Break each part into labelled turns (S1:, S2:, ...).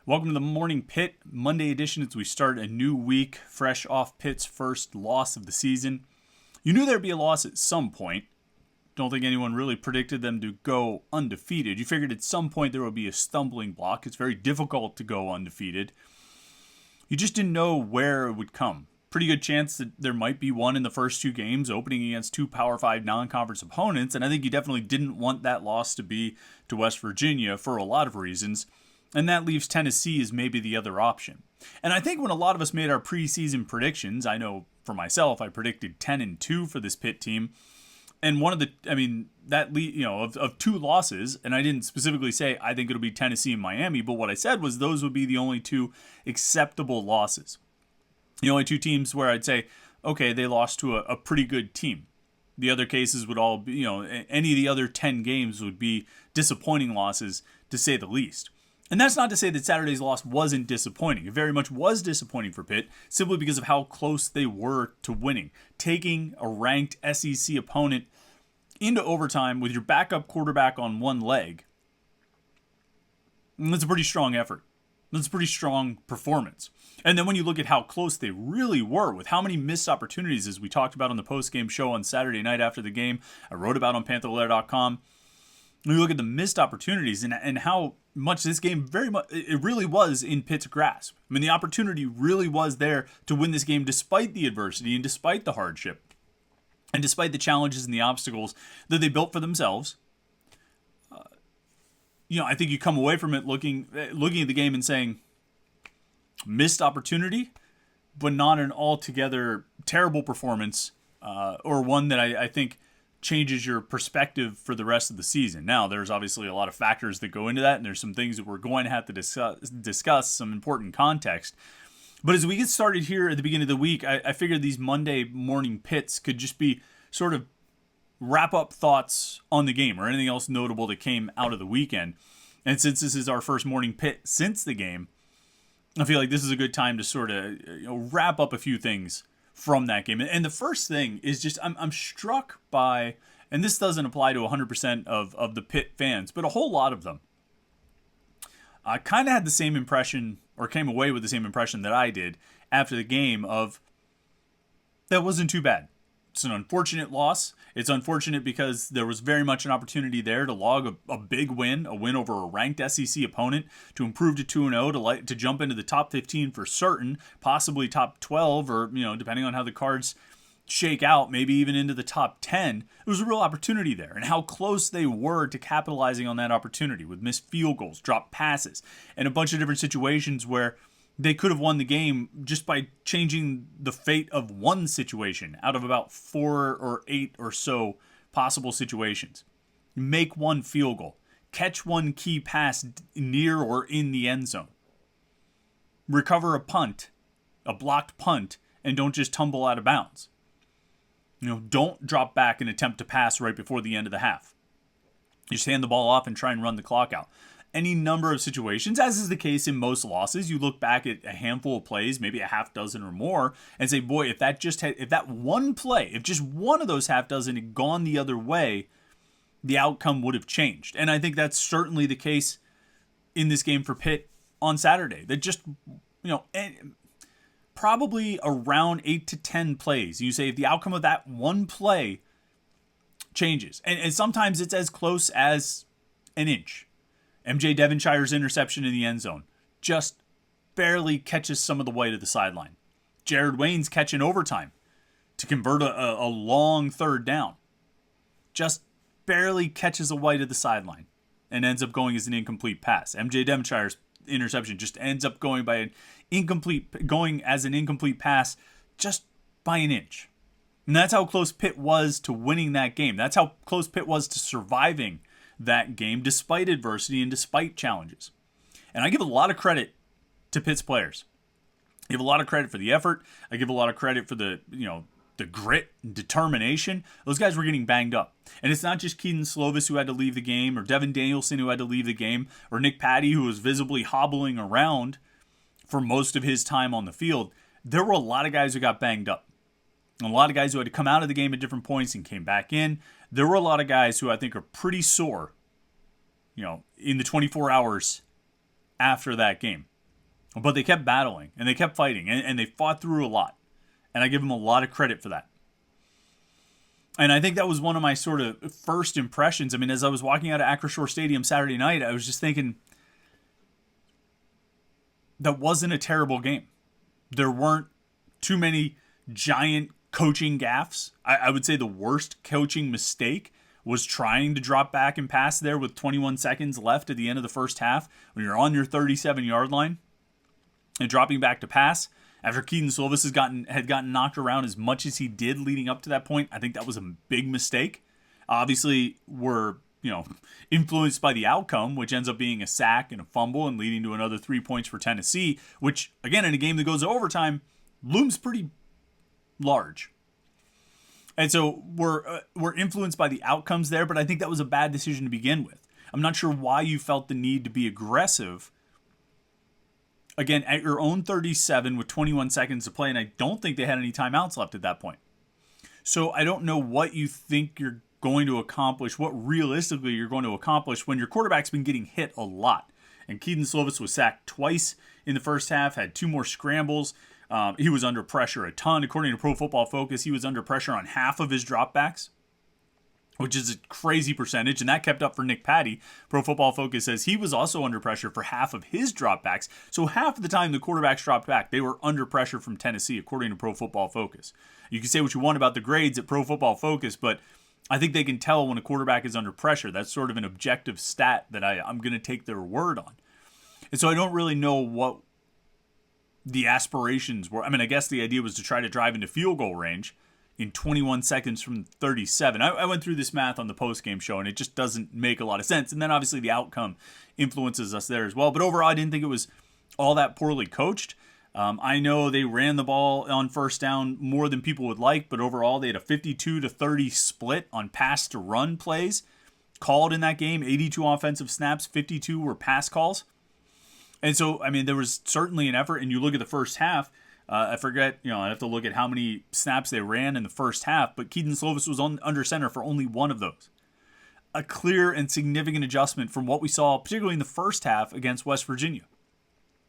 S1: Welcome to the Morning Pitt Monday edition as we start a new week, fresh off Pitt's first loss of the season. You knew there'd be a loss at some point. Don't think anyone really predicted them to go undefeated. You figured at some point there would be a stumbling block. It's very difficult to go undefeated. You just didn't know where it would come. Pretty good chance that there might be one in the first two games, opening against two Power 5 non-conference opponents, and I think you definitely didn't want that loss to be to West Virginia for a lot of reasons. And that leaves Tennessee as maybe the other option. And I think when a lot of us made our preseason predictions, I know for myself, I predicted 10-2 for this Pitt team. And one of the, of two losses, and I didn't specifically say I think it'll be Tennessee and Miami, but what I said was those would be the only two acceptable losses. The only two teams where I'd say, okay, they lost to a pretty good team. The other cases would all be, any of the other 10 games would be disappointing losses, to say the least. And that's not to say that Saturday's loss wasn't disappointing. It very much was disappointing for Pitt, simply because of how close they were to winning. Taking a ranked SEC opponent into overtime with your backup quarterback on one leg, that's a pretty strong effort. That's a pretty strong performance. And then when you look at how close they really were, with how many missed opportunities, as we talked about on the post-game show on Saturday night after the game, I wrote about on Panther-Lair.com, when you look at the missed opportunities and how much this game it really was in Pitt's grasp. I mean, the opportunity really was there to win this game despite the adversity and despite the hardship and despite the challenges and the obstacles that they built for themselves. I think you come away from it looking at the game and saying, missed opportunity, but not an altogether terrible performance, or one that I think changes your perspective for the rest of the season. Now, there's obviously a lot of factors that go into that, and there's some things that we're going to have to discuss some important context. But as we get started here at the beginning of the week, I figured these Monday morning pits could just be sort of wrap-up thoughts on the game or anything else notable that came out of the weekend. And since this is our first morning pit since the game, I feel like this is a good time to sort of wrap up a few things from that game. And the first thing is just I'm struck by, and this doesn't apply to 100% of the Pitt fans, but a whole lot of them kind of had the same impression, or came away with the same impression that I did after the game of, that wasn't too bad. It's an unfortunate loss. It's unfortunate because there was very much an opportunity there to log a big win, a win over a ranked SEC opponent, to improve to 2-0, to jump into the top 15 for certain, possibly top 12, or depending on how the cards shake out, maybe even into the top 10. There was a real opportunity there, and how close they were to capitalizing on that opportunity with missed field goals, dropped passes, and a bunch of different situations where they could have won the game just by changing the fate of one situation out of about 4 or 8 or so possible situations. Make one field goal. Catch one key pass near or in the end zone. Recover a punt, a blocked punt, and don't just tumble out of bounds. Don't drop back and attempt to pass right before the end of the half. You just hand the ball off and try and run the clock out. Any number of situations, as is the case in most losses, you look back at a handful of plays, maybe a half dozen or more, and say, boy, if that one play, if just one of those half dozen had gone the other way, the outcome would have changed. And I think that's certainly the case in this game for Pitt on Saturday. That just, probably around 8 to 10 plays. You say if the outcome of that one play changes, and sometimes it's as close as an inch. MJ Devonshire's interception in the end zone just barely catches some of the way to the sideline. Jared Wayne's catch in overtime to convert a long third down just barely catches a way to the sideline and ends up going as an incomplete pass. MJ Devonshire's interception just ends up going as an incomplete pass just by an inch. And that's how close Pitt was to winning that game. That's how close Pitt was to surviving that game despite adversity and despite challenges. And I give a lot of credit to Pitt's players. I give a lot of credit for the effort. I give a lot of credit for the grit and determination. Those guys were getting banged up. And it's not just Keaton Slovis who had to leave the game, or Devin Danielson who had to leave the game, or Nick Patty who was visibly hobbling around for most of his time on the field. There were a lot of guys who got banged up. A lot of guys who had to come out of the game at different points and came back in. There were a lot of guys who I think are pretty sore, in the 24 hours after that game. But they kept battling, and they kept fighting, and they fought through a lot. And I give them a lot of credit for that. And I think that was one of my sort of first impressions. I mean, as I was walking out of Acrisure Stadium Saturday night, I was just thinking, that wasn't a terrible game. There weren't too many giant coaching gaffes. I would say the worst coaching mistake was trying to drop back and pass there with 21 seconds left at the end of the first half when you're on your 37-yard line and dropping back to pass after Keaton Slovis had gotten knocked around as much as he did leading up to that point. I think that was a big mistake. Obviously, we're influenced by the outcome, which ends up being a sack and a fumble and leading to another 3 points for Tennessee, which, again, in a game that goes to overtime, looms pretty large. And so we're influenced by the outcomes there, but I think that was a bad decision to begin with. I'm not sure why you felt the need to be aggressive, again, at your own 37 with 21 seconds to play, and I don't think they had any timeouts left at that point. So I don't know what you think you're going to accomplish, what realistically you're going to accomplish when your quarterback's been getting hit a lot. And Keaton Slovis was sacked twice in the first half, had 2 more scrambles. He was under pressure a ton. According to Pro Football Focus, he was under pressure on half of his dropbacks, which is a crazy percentage, and that kept up for Nick Patty. Pro Football Focus says he was also under pressure for half of his dropbacks. So half of the time the quarterbacks dropped back, they were under pressure from Tennessee, according to Pro Football Focus. You can say what you want about the grades at Pro Football Focus, but I think they can tell when a quarterback is under pressure. That's sort of an objective stat that I'm going to take their word on. And so I don't really know what the aspirations were. I mean, I guess the idea was to try to drive into field goal range in 21 seconds from 37. I went through this math on the post-game show, and it just doesn't make a lot of sense. And then obviously the outcome influences us there as well. But overall, I didn't think it was all that poorly coached. I know they ran the ball on first down more than people would like, but overall they had a 52-30 split on pass to run plays called in that game. 82 offensive snaps, 52 were pass calls. And so, I mean, there was certainly an effort. And you look at the first half, I forget, I have to look at how many snaps they ran in the first half, but Keaton Slovis was under center for only one of those. A clear and significant adjustment from what we saw, particularly in the first half against West Virginia.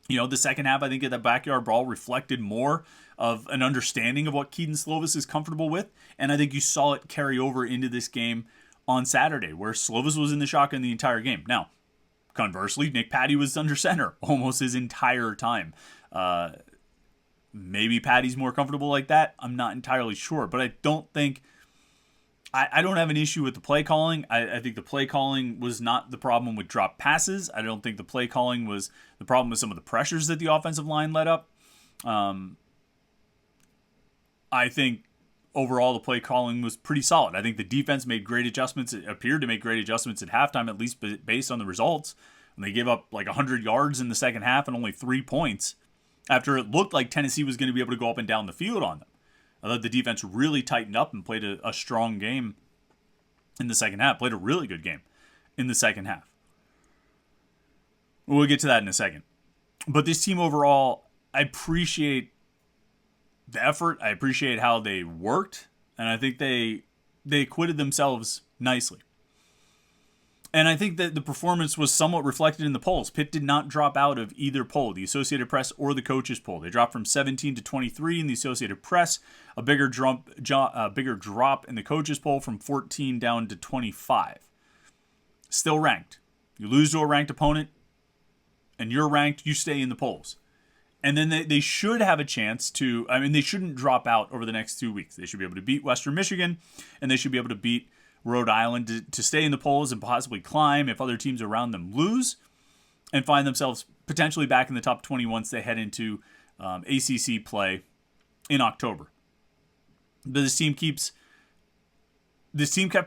S1: The second half, I think, at the backyard brawl reflected more of an understanding of what Keaton Slovis is comfortable with. And I think you saw it carry over into this game on Saturday, where Slovis was in the shotgun the entire game. Now, conversely, Nick Patty was under center almost his entire time. Maybe Patty's more comfortable like that. I'm not entirely sure. But I don't think... I don't have an issue with the play calling. I think the play calling was not the problem with drop passes. I don't think the play calling was the problem with some of the pressures that the offensive line let up. I think overall the play calling was pretty solid. I think the defense made great adjustments. It appeared to make great adjustments at halftime, at least based on the results. And they gave up like 100 yards in the second half and only 3 points after it looked like Tennessee was going to be able to go up and down the field on them. I thought the defense really tightened up and played a strong game in the second half. Played a really good game in the second half. We'll get to that in a second. But this team overall, I appreciate the effort. I appreciate how they worked. And I think they acquitted themselves nicely. And I think that the performance was somewhat reflected in the polls. Pitt did not drop out of either poll, the Associated Press or the coaches poll. They dropped from 17 to 23 in the Associated Press, a bigger drop in the coaches poll from 14 down to 25. Still ranked. You lose to a ranked opponent, and you're ranked, you stay in the polls. And then they should have a chance to, they shouldn't drop out over the next 2 weeks. They should be able to beat Western Michigan, and they should be able to beat Rhode Island to stay in the polls and possibly climb if other teams around them lose and find themselves potentially back in the top 20 once they head into ACC play in October. But this team kept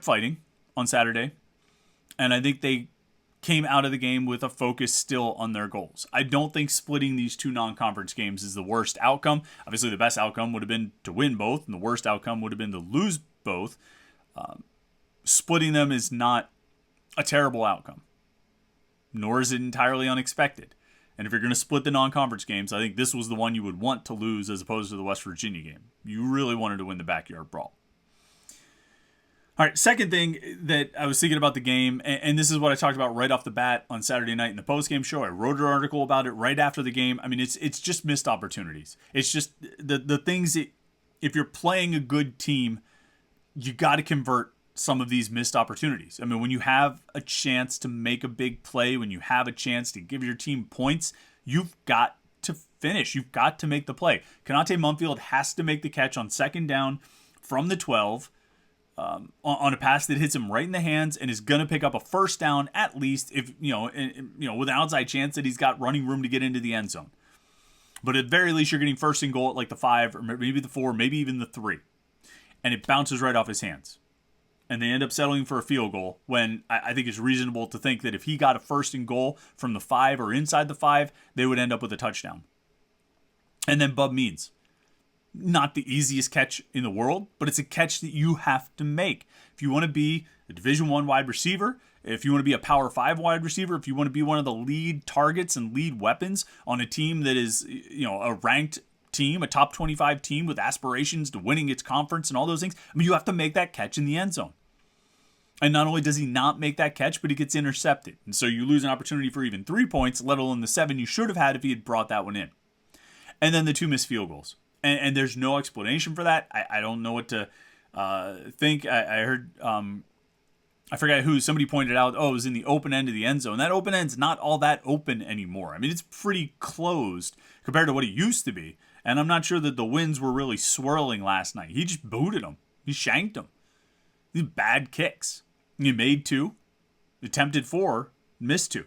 S1: fighting on Saturday, and I think they came out of the game with a focus still on their goals. I don't think splitting these 2 non-conference games is the worst outcome. Obviously, the best outcome would have been to win both, and the worst outcome would have been to lose both. Splitting them is not a terrible outcome, nor is it entirely unexpected. And if you're going to split the non-conference games, I think this was the one you would want to lose as opposed to the West Virginia game. You really wanted to win the backyard brawl. All right, second thing that I was thinking about the game, and this is what I talked about right off the bat on Saturday night in the postgame show. I wrote an article about it right after the game. I mean, it's just missed opportunities. It's just the things that if you're playing a good team, you got to convert some of these missed opportunities. I mean, when you have a chance to make a big play, when you have a chance to give your team points, you've got to finish. You've got to make the play. Konate Mumfield has to make the catch on second down from the 12 on a pass that hits him right in the hands and is going to pick up a first down at least, if with an outside chance that he's got running room to get into the end zone. But at very least, you're getting first and goal at like the 5 or maybe the 4, maybe even the 3. And it bounces right off his hands. And they end up settling for a field goal when I think it's reasonable to think that if he got a first and goal from the 5 or inside the 5, they would end up with a touchdown. And then Bub Means. Not the easiest catch in the world, but it's a catch that you have to make. If you want to be a Division I wide receiver, if you want to be a Power 5 wide receiver, if you want to be one of the lead targets and lead weapons on a team that is, a ranked team, a top 25 team with aspirations to winning its conference and all those things, I mean, you have to make that catch in the end zone. And not only does he not make that catch, but he gets intercepted. And so you lose an opportunity for even 3 points, let alone the 7 you should have had if he had brought that one in. And then the 2 missed field goals. And there's no explanation for that. I don't know what to think. I heard, I forgot who, somebody pointed out, it was in the open end of the end zone. That open end's not all that open anymore. I mean, it's pretty closed compared to what it used to be. And I'm not sure that the winds were really swirling last night. He just booted them. He shanked them. These bad kicks. He made 2, attempted 4, missed 2.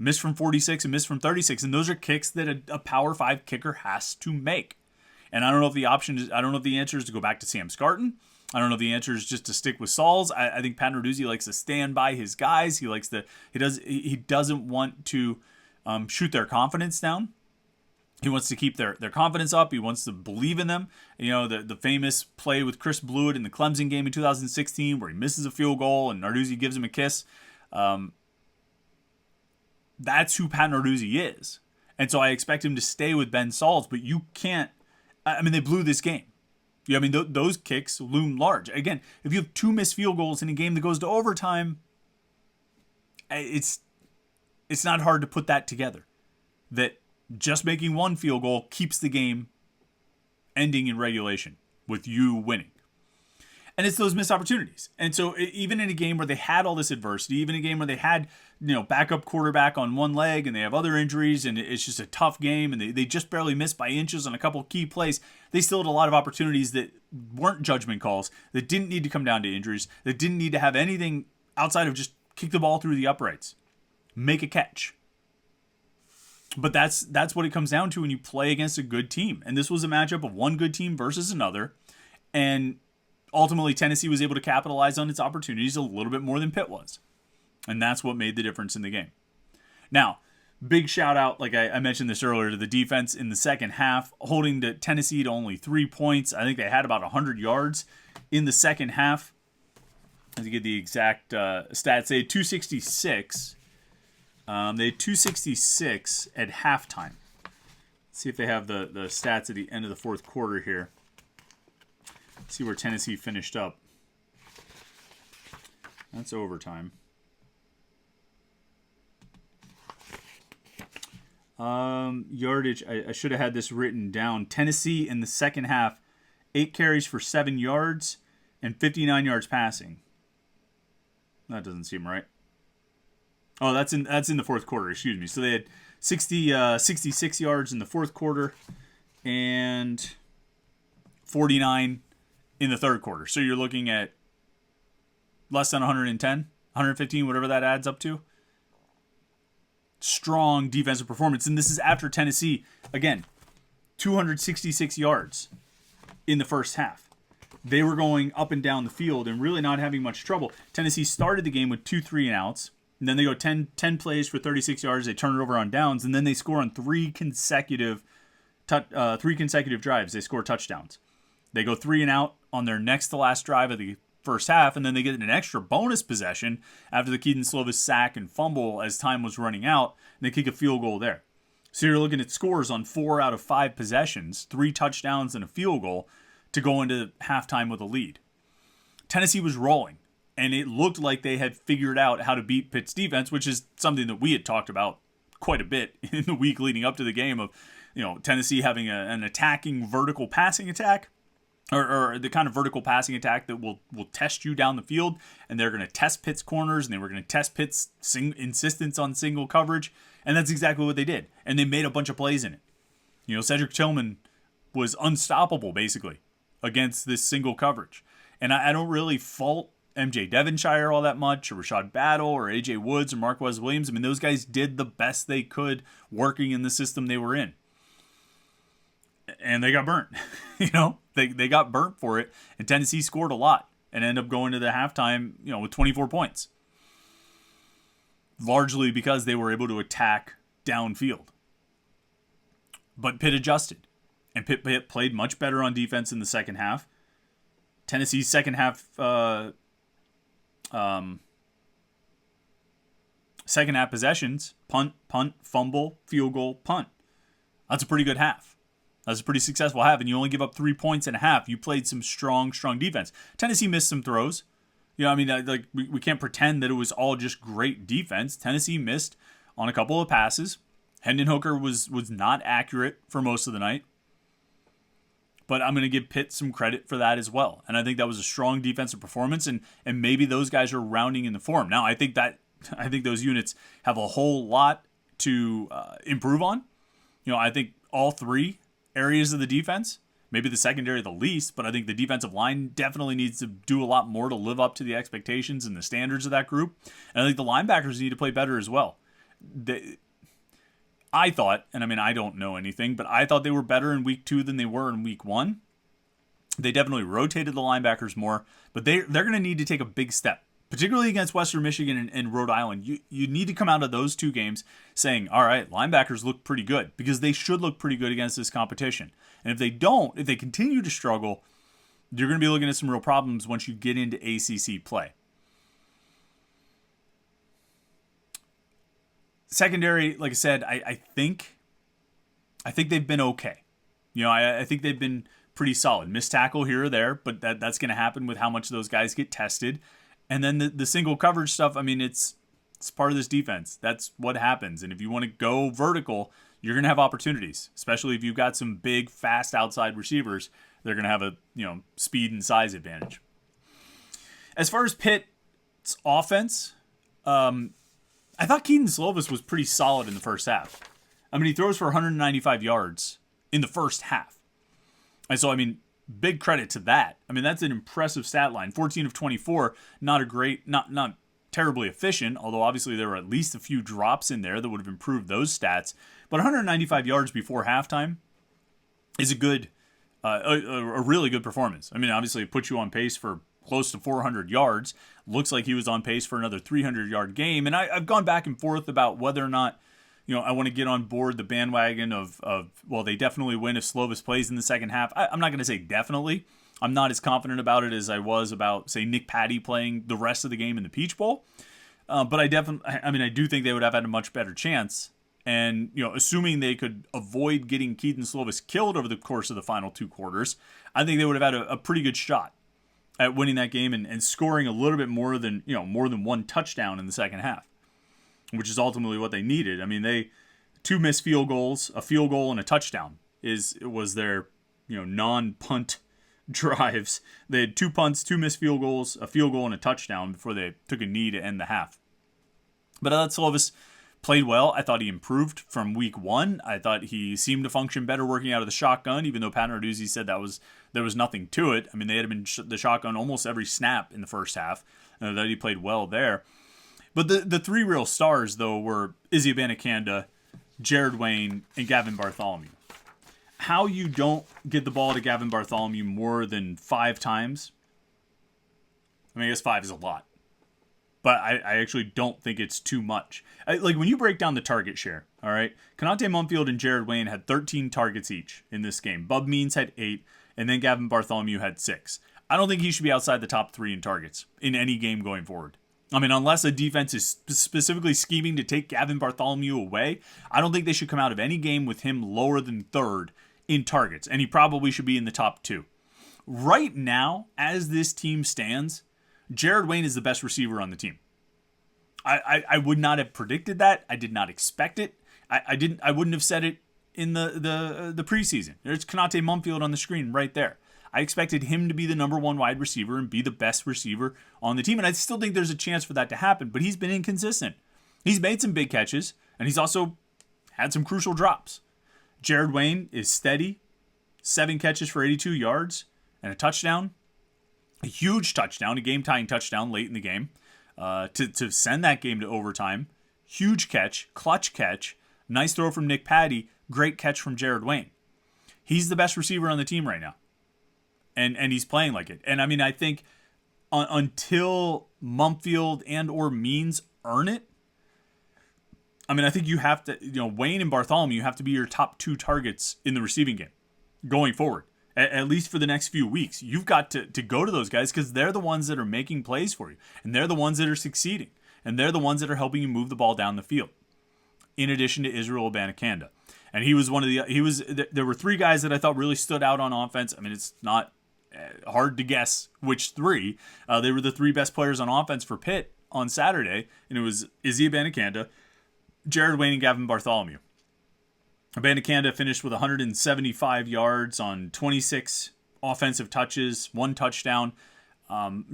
S1: Missed from 46 and missed from 36. And those are kicks that a Power 5 kicker has to make. And I don't know if the answer is to go back to Sam Scarton. I don't know if the answer is just to stick with Sauls. I think Pat Narduzzi likes to stand by his guys. He doesn't want to shoot their confidence down. He wants to keep their confidence up. He wants to believe in them. The famous play with Chris Blewett in the Clemson game in 2016 where he misses a field goal and Narduzzi gives him a kiss. That's who Pat Narduzzi is. And so I expect him to stay with Ben Sauls, but you can't. I mean, they blew this game. Those kicks loom large. Again, if you have 2 missed field goals in a game that goes to overtime, it's not hard to put that together. That just making 1 field goal keeps the game ending in regulation with you winning. And it's those missed opportunities. And so even in a game where they had all this adversity, even in a game where they had, backup quarterback on one leg and they have other injuries and it's just a tough game and they just barely missed by inches on a couple key plays, they still had a lot of opportunities that weren't judgment calls, that didn't need to come down to injuries, that didn't need to have anything outside of just kick the ball through the uprights, make a catch. But that's what it comes down to when you play against a good team. And this was a matchup of one good team versus another. And ultimately, Tennessee was able to capitalize on its opportunities a little bit more than Pitt was. And that's what made the difference in the game. Now, big shout out, like I mentioned this earlier, to the defense in the second half, holding to Tennessee to only 3 points. I think they had about 100 yards in the second half. To get the exact stats, they had 266. They had 266 at halftime. Let's see if they have the stats at the end of the fourth quarter here. See where Tennessee finished up. That's overtime. Yardage, I should have had this written down. Tennessee in the second half, 8 carries for 7 yards and 59 yards passing. That doesn't seem right. Oh, that's in the fourth quarter, excuse me. So they had 66 yards in the fourth quarter and 49 in the third quarter. So you're looking at less than 110, 115, whatever that adds up to. Strong defensive performance. And this is after Tennessee, again, 266 yards in the first half. They were going up and down the field and really not having much trouble. Tennessee started the game with 2 3-and-outs. And then they go 10 plays for 36 yards. They turn it over on downs. And then they score on 3 consecutive drives. They score touchdowns. They go 3-and-out on their next to last drive of the first half, and then they get an extra bonus possession after the Keaton Slovis sack and fumble as time was running out, and they kick a field goal there. So you're looking at scores on 4 out of 5 possessions, 3 touchdowns and a field goal to go into halftime with a lead. Tennessee was rolling, and it looked like they had figured out how to beat Pitt's defense, which is something that we had talked about quite a bit in the week leading up to the game of, Tennessee having an attacking vertical passing attack, or the kind of vertical passing attack that will test you down the field, and they're going to test Pitt's corners, and they were going to test Pitt's insistence on single coverage, and that's exactly what they did, and they made a bunch of plays in it. Cedric Tillman was unstoppable, basically, against this single coverage, and I don't really fault MJ Devonshire all that much, or Rashad Battle, or AJ Woods, or Marquez Williams. I mean, those guys did the best they could working in the system they were in. And they got burnt. They got burnt for it. And Tennessee scored a lot and ended up going to the halftime, with 24 points. Largely because they were able to attack downfield. But Pitt adjusted. And Pitt played much better on defense in the second half. Tennessee's second half possessions, punt, fumble, field goal, punt. That's a pretty good half. That's a pretty successful half, and you only give up 3 points and a half. You played some strong defense. Tennessee missed some throws. We can't pretend that it was all just great defense. Tennessee missed on a couple of passes. Hendon Hooker was not accurate for most of the night. But I'm going to give Pitt some credit for that as well. And I think that was a strong defensive performance, and maybe those guys are rounding in the form. Now, I think those units have a whole lot to improve on. I think all three areas of the defense, maybe the secondary the least, but I think the defensive line definitely needs to do a lot more to live up to the expectations and the standards of that group. And I think the linebackers need to play better as well. I thought, and I don't know anything, but I thought they were better in week 2 than they were in week 1. They definitely rotated the linebackers more, but they're going to need to take a big step, particularly against Western Michigan and Rhode Island. You need to come out of those 2 games saying, all right, linebackers look pretty good, because they should look pretty good against this competition. And if they continue to struggle, you're going to be looking at some real problems once you get into ACC play. Secondary, like I said, I think they've been okay. I think they've been pretty solid. Missed tackle here or there, but that's going to happen with how much those guys get tested. And then the single coverage stuff, it's part of this defense. That's what happens. And if you want to go vertical, you're going to have opportunities, especially if you've got some big, fast outside receivers. They're going to have a speed and size advantage. As far as Pitt's offense, I thought Keaton Slovis was pretty solid in the first half. He throws for 195 yards in the first half. And so, big credit to that. That's an impressive stat line. 14 of 24, not terribly efficient, although obviously there were at least a few drops in there that would have improved those stats. But 195 yards before halftime is a really good performance. Obviously it puts you on pace for close to 400 yards. Looks like he was on pace for another 300-yard game. And I've gone back and forth about whether or not, I want to get on board the bandwagon of they definitely win if Slovis plays in the second half. I'm not going to say definitely. I'm not as confident about it as I was about, say, Nick Patty playing the rest of the game in the Peach Bowl. But I do think they would have had a much better chance. And, assuming they could avoid getting Keaton Slovis killed over the course of the final 2 quarters, I think they would have had a pretty good shot at winning that game and scoring a little bit more than one touchdown in the second half, which is ultimately what they needed. They 2 missed field goals, a field goal and a touchdown was their, non-punt drives. They had 2 punts, 2 missed field goals, a field goal and a touchdown before they took a knee to end the half. But I thought Slovis played well. I thought he improved from week 1. I thought he seemed to function better working out of the shotgun, even though Pat Narduzzi said there was nothing to it. They had him in the shotgun almost every snap in the first half, and that he played well there. But the 3 real stars, though, were Izzy Abanikanda, Jared Wayne, and Gavin Bartholomew. How you don't get the ball to Gavin Bartholomew more than 5 times, I guess 5 is a lot. But I actually don't think it's too much. When you break down the target share, all right, Konate Mumfield and Jared Wayne had 13 targets each in this game. Bub Means had 8, and then Gavin Bartholomew had 6. I don't think he should be outside the top 3 in targets in any game going forward. Unless a defense is specifically scheming to take Gavin Bartholomew away, I don't think they should come out of any game with him lower than 3rd in targets, and he probably should be in the top 2. Right now, as this team stands, Jared Wayne is the best receiver on the team. I would not have predicted that. I did not expect it. I wouldn't have said it in the preseason. There's Konate Mumfield on the screen right there. I expected him to be the number one wide receiver and be the best receiver on the team. And I still think there's a chance for that to happen, but he's been inconsistent. He's made some big catches, and he's also had some crucial drops. Jared Wayne is steady, 7 catches for 82 yards and a touchdown, a huge touchdown, a game-tying touchdown late in the game to send that game to overtime. Huge catch, clutch catch, nice throw from Nick Patty, great catch from Jared Wayne. He's the best receiver on the team right now. And he's playing like it. And I mean, I think until Mumfield and or Means earn it, I mean, I think you have to, Wayne and Bartholomew have to be your top 2 targets in the receiving game going forward, at least for the next few weeks. You've got to go to those guys because they're the ones that are making plays for you, and they're the ones that are succeeding, and they're the ones that are helping you move the ball down the field. In addition to Israel Abanikanda, and he was there were 3 guys that I thought really stood out on offense. I mean, it's not hard to guess which 3. They were the 3 best players on offense for Pitt on Saturday, and it was Izzy Abanikanda, Jared Wayne, and Gavin Bartholomew. Abanikanda finished with 175 yards on 26 offensive touches, 1 touchdown.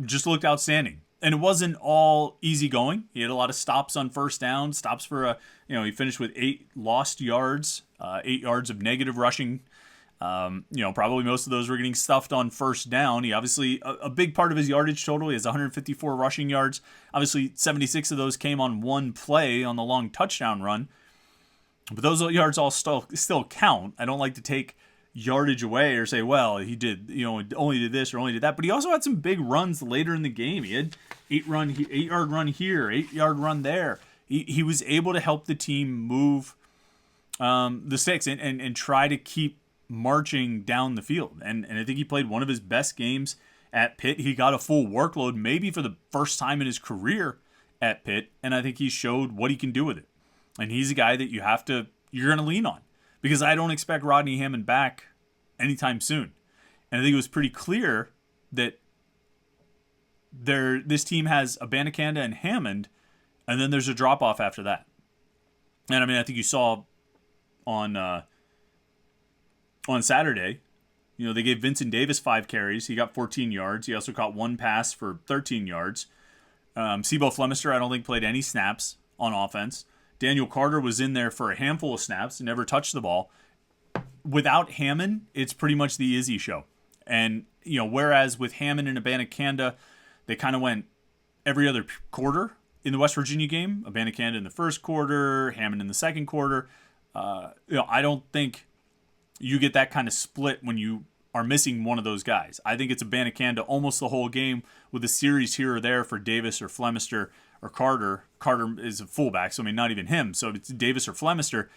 S1: Just looked outstanding. And it wasn't all easy going. He had a lot of stops on first down, stops for he finished with 8 lost yards, 8 yards of negative rushing. Probably most of those were getting stuffed on first down. He obviously, a big part of his yardage total, he has 154 rushing yards. Obviously, 76 of those came on 1 play on the long touchdown run. But those yards all still count. I don't like to take yardage away or say, well, he did, only did this or only did that. But he also had some big runs later in the game. He had 8-yard run here, 8-yard run there. He was able to help the team move the sticks and try to keep marching down the field. And I think he played one of his best games at Pitt. He got a full workload, maybe for the first time in his career at Pitt. And I think he showed what he can do with it. And he's a guy that you're going to lean on, because I don't expect Rodney Hammond back anytime soon. And I think it was pretty clear that this team has Abanikanda and Hammond, and then there's a drop-off after that. And I mean, I think you saw on Saturday, they gave Vincent Davis 5 carries. He got 14 yards. He also caught 1 pass for 13 yards. Sebo Flemister, I don't think, played any snaps on offense. Daniel Carter was in there for a handful of snaps, never touched the ball. Without Hammond, it's pretty much the Izzy show. And, whereas with Hammond and Abanikanda, they kind of went every other quarter in the West Virginia game. Abanikanda in the first quarter, Hammond in the second quarter. I don't think you get that kind of split when you are missing one of those guys. I think it's Abanikanda almost the whole game with a series here or there for Davis or Flemister or Carter. Carter is a fullback, so I mean, not even him. So it's Davis or Flemister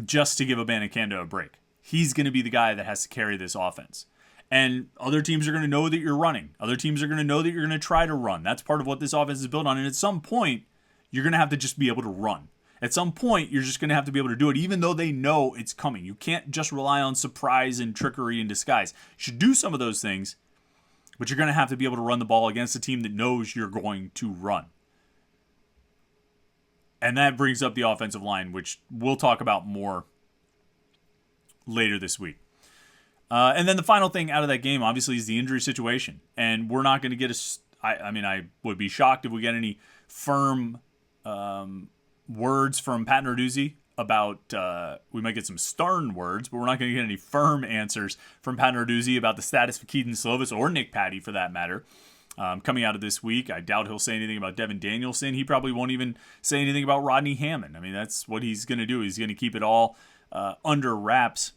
S1: just to give Abanikanda a break. He's going to be the guy that has to carry this offense. And other teams are going to know that you're running. Other teams are going to know that you're going to try to run. That's part of what this offense is built on. And at some point, you're going to have to just be able to run. At some point, you're just going to have to be able to do it, even though they know it's coming. You can't just rely on surprise and trickery and disguise. You should do some of those things, but you're going to have to be able to run the ball against a team that knows you're going to run. And that brings up the offensive line, which we'll talk about more later this week. And then the final thing out of that game, obviously, is the injury situation. And we're not going to get I would be shocked if we get any firm words from Pat Narduzzi about, we might get some stern words, but we're not going to get any firm answers from Pat Narduzzi about the status of Keaton Slovis or Nick Patty, for that matter. Coming out of this week, I doubt he'll say anything about Devin Danielson. He probably won't even say anything about Rodney Hammond. I mean, that's what he's going to do. He's going to keep it all under wraps.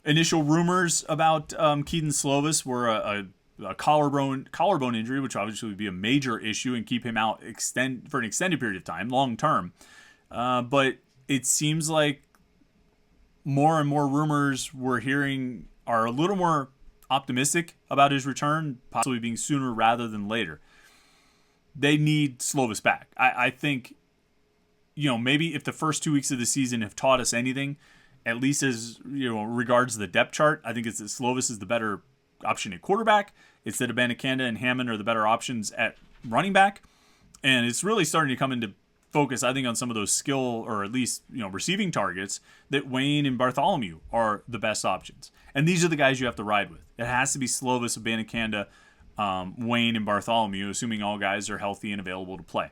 S1: Initial rumors about Keaton Slovis were a collarbone injury, which obviously would be a major issue and keep him out for an extended period of time, long term. But it seems like more and more rumors we're hearing are a little more optimistic about his return, possibly being sooner rather than later. They need Slovis back. I think, maybe if the first 2 weeks of the season have taught us anything, at least as regards the depth chart, I think it's that Slovis is the better option at quarterback. It's that Abanikanda and Hammond are the better options at running back. And it's really starting to come into focus, I think, on some of those skill or at least, receiving targets that Wayne and Bartholomew are the best options. And these are the guys you have to ride with. It has to be Slovis, Abanikanda, Wayne, and Bartholomew, assuming all guys are healthy and available to play.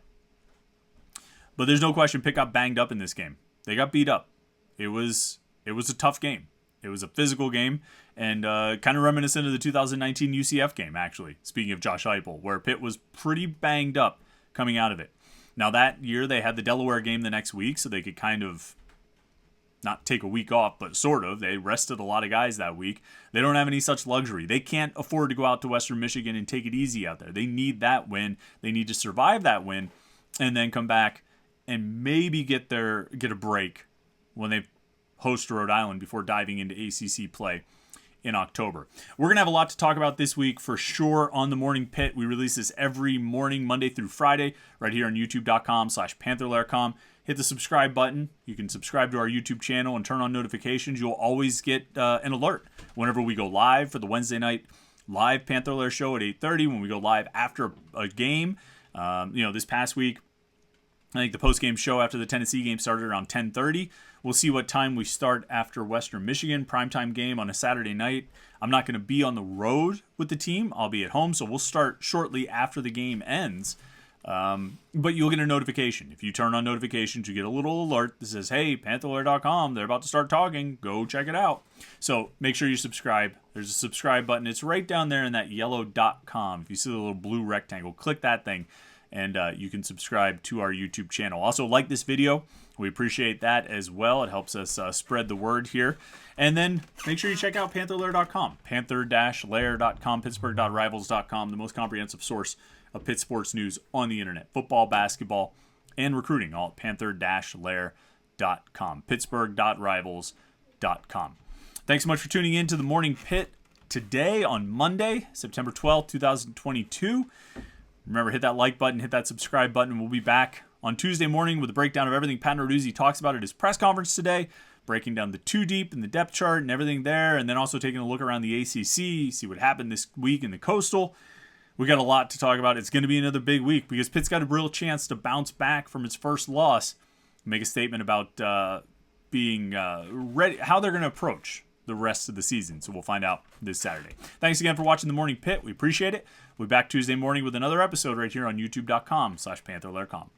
S1: But there's no question Pitt got banged up in this game. They got beat up. It was a tough game. It was a physical game, and kind of reminiscent of the 2019 UCF game, actually, speaking of Josh Heupel, where Pitt was pretty banged up coming out of it. Now, that year, they had the Delaware game the next week, so they could kind of not take a week off, but sort of. They rested a lot of guys that week. They don't have any such luxury. They can't afford to go out to Western Michigan and take it easy out there. They need that win. They need to survive that win and then come back and maybe get a break when they host Rhode Island before diving into ACC play in October. We're going to have a lot to talk about this week for sure on the Morning Pit. We release this every morning, Monday through Friday, right here on youtube.com/Panther-Lair.com. Hit the subscribe button. You can subscribe to our YouTube channel and turn on notifications. You'll always get an alert whenever we go live for the Wednesday night live Panther-Lair show at 8:30, when we go live after a game. This past week, I think the post-game show after the Tennessee game started around 10:30. We'll see what time we start after Western Michigan, primetime game on a Saturday night. I'm not going to be on the road with the team. I'll be at home, so we'll start shortly after the game ends. But you'll get a notification. If you turn on notifications, you get a little alert that says, hey, Panther-Lair.com, they're about to start talking. Go check it out. So make sure you subscribe. There's a subscribe button. It's right down there in that yellow .com. If you see the little blue rectangle, click that thing, and you can subscribe to our YouTube channel. Also, like this video. We appreciate that as well. It helps us spread the word here. And then make sure you check out Panther-Lair.com, Panther-Lair.com, Pittsburgh.rivals.com, the most comprehensive source of Pitt sports news on the internet. Football, basketball, and recruiting, all at Panther-Lair.com, Pittsburgh.rivals.com. Thanks so much for tuning in to the Morning Pit today on Monday, September 12th, 2022. Remember, hit that like button, hit that subscribe button. We'll be back on Tuesday morning with a breakdown of everything Pat Narduzzi talks about at his press conference today, breaking down the two deep and the depth chart and everything there, and then also taking a look around the ACC, see what happened this week in the Coastal. We got a lot to talk about. It's going to be another big week because Pitt's got a real chance to bounce back from its first loss, make a statement about being ready, how they're going to approach the rest of the season. So we'll find out this Saturday. Thanks again for watching the Morning Pit. We appreciate it. We'll be back Tuesday morning with another episode right here on youtube.com/Panther-Lair.com.